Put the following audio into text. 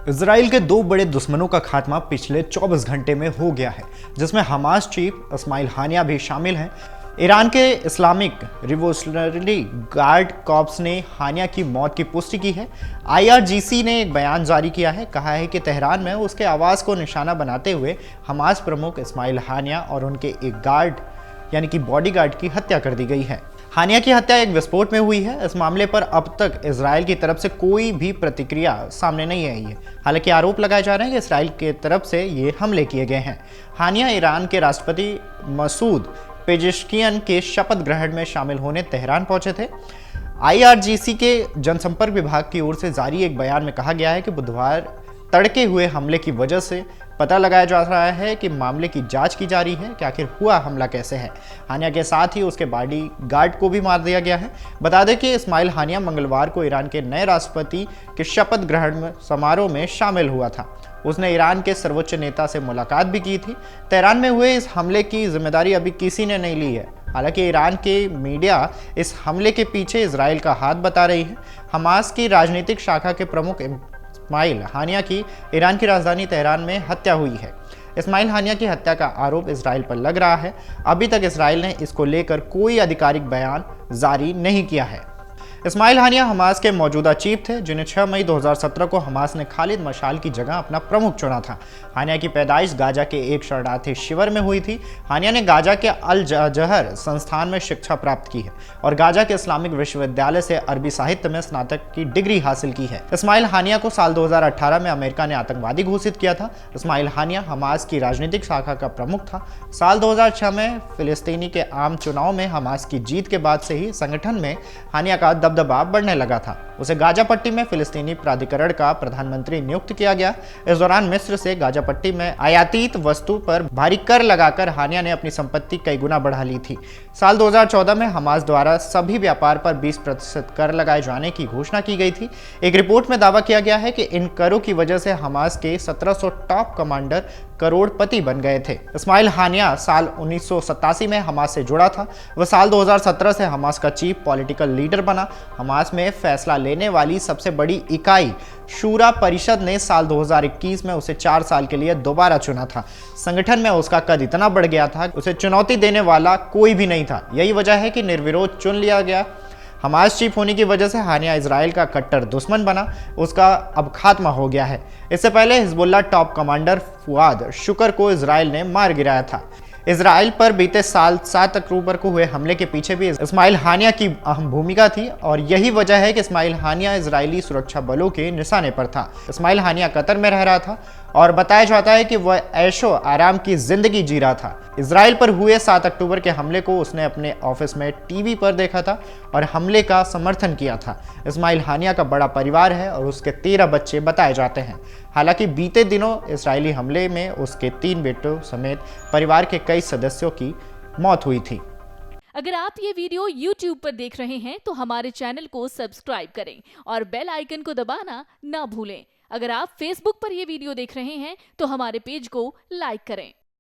Israel के दो बड़े दुश्मनों का खात्मा पिछले 24 घंटे में हो गया है, जिसमें हमास चीफ इस्माइल हानिया भी शामिल हैं। ईरान के इस्लामिक रिवोल्यूशनरी गार्ड कॉर्प्स ने हानिया की मौत की पुष्टि की है। आईआरजीसी ने एक बयान जारी किया है, कहा है कि तेहरान में उसके आवास को निशाना बनाते हुए हमास प्रमुख इस्माइल हानिया और उनके एक गार्ड यानी कि बॉडीगार्ड की हत्या कर दी गई है। हानिया की हत्या एक विस्फोट में हुई है। इस मामले पर अब तक इजराइल की तरफ से कोई भी प्रतिक्रिया सामने नहीं आई है। हालांकि आरोप लगाए जा रहे हैं कि इजराइल की तरफ से ये हमले किए गए हैं। हानिया ईरान के राष्ट्रपति मसूद पेजेश्कियन के शपथ ग्रहण में शामिल होने तेहरान पहुंचे थे। आईआरजीसी के जनसंपर्क विभाग की ओर से जारी एक बयान में कहा गया है कि बुधवार तड़के हुए हमले की वजह से पता लगाया जा रहा है कि मामले की जांच की जा रही है कि आखिर हुआ हमला कैसे है। हानिया के साथ ही उसके बॉडी गार्ड को भी मार दिया गया है। बता दें कि इस्माइल हानिया मंगलवार को ईरान के नए राष्ट्रपति के शपथ ग्रहण समारोह में शामिल हुआ था। उसने ईरान के सर्वोच्च नेता से मुलाकात भी की थी। तेहरान में हुए इस हमले की जिम्मेदारी अभी किसी ने नहीं ली है। हालांकि ईरान के मीडिया इस हमले के पीछे इजराइल का हाथ बता रही है। हमास की राजनीतिक शाखा के प्रमुख इस्माइल हानिया की ईरान की राजधानी तेहरान में हत्या हुई है। इस्माइल हानिया की हत्या का आरोप इजराइल पर लग रहा है। अभी तक इजराइल ने इसको लेकर कोई आधिकारिक बयान जारी नहीं किया है। इस्माइल हानिया हमास के मौजूदा चीफ थे, जिन्हें 6 मई 2017 को हमास ने खालिद मशाल की जगह अपना प्रमुख चुना था। हानिया की पैदाइश गाजा के एक शरणार्थी शिविर में हुई थी। हानिया ने गाजा के अल जहर संस्थान में शिक्षा प्राप्त की है और गाजा के इस्लामिक विश्वविद्यालय से अरबी साहित्य में स्नातक की डिग्री हासिल की है। इस्माइल हानिया को साल 2018 में अमेरिका ने आतंकवादी घोषित किया था। इस्माइल हानिया हमास की राजनीतिक शाखा का प्रमुख था। साल 2006 में फिलिस्तीनी के आम चुनाव में हमास की जीत के बाद से ही संगठन में हानिया का दबदबा बढ़ने लगा था। उसे गाजा पट्टी में फिलिस्तीनी प्राधिकरण का प्रधानमंत्री नियुक्त किया गया। इस दौरान मिस्र से गाजा पट्टी में आयातित वस्तु पर भारी कर लगाकर हानिया ने अपनी संपत्ति कई गुना बढ़ा ली थी। साल 2014 में हमास द्वारा सभी व्यापार पर 20% कर लगाए जाने की घोषणा की गई थी। एक रिपोर्ट में दावा किया गया है कि इन करों की वजह से हमास के 1700 टॉप कमांडर करोड़पति बन गए थे। इस्माइल हानिया साल 1987 में हमास से जुड़ा था। वह साल 2017 से हमास का चीफ पॉलिटिकल लीडर बना। हमास में फैसला लेने वाली सबसे बड़ी इकाई शूरा परिषद ने साल 2021 में उसे 4 साल के लिए दोबारा चुना था। संगठन में उसका कद इतना बढ़ गया था, उसे चुनौती देने वाला कोई भी नहीं था। यही वजह है कि निर्विरोध चुन लिया गया। हमास चीफ होने की वजह से हानिया इजराइल का कट्टर दुश्मन बना। उसका अब खात्मा हो गया है। इससे पहले हिजबुल्लाह टॉप कमांडर फुआद शुक्र को इजराइल ने मार गिराया था। इजराइल पर बीते साल 7 अक्टूबर को हुए हमले के पीछे भी इस्माइल हानिया की अहम भूमिका थी और यही वजह है कि इस्माइल हानिया इजरायली सुरक्षा बलों के निशाने पर था। इस्माइल हानिया कतर में रह रहा था और बताया जाता है कि वह ऐशो आराम की जिंदगी जी रहा था। इजराइल पर हुए 7 अक्टूबर के हमले को उसने अपने ऑफिस में टीवी पर देखा था और हमले का समर्थन किया था। इस्माइल हानिया का बड़ा परिवार है और उसके 13 बच्चे बताए जाते हैं। हालांकि बीते दिनों इजरायली हमले में उसके 3 बेटों समेत परिवार के कई सदस्यों की मौत हुई थी। अगर आप ये वीडियो YouTube पर देख रहे हैं तो हमारे चैनल को सब्सक्राइब करें और बेल आइकन को दबाना ना भूलें। अगर आप Facebook पर ये वीडियो देख रहे हैं तो हमारे पेज को लाइक करें।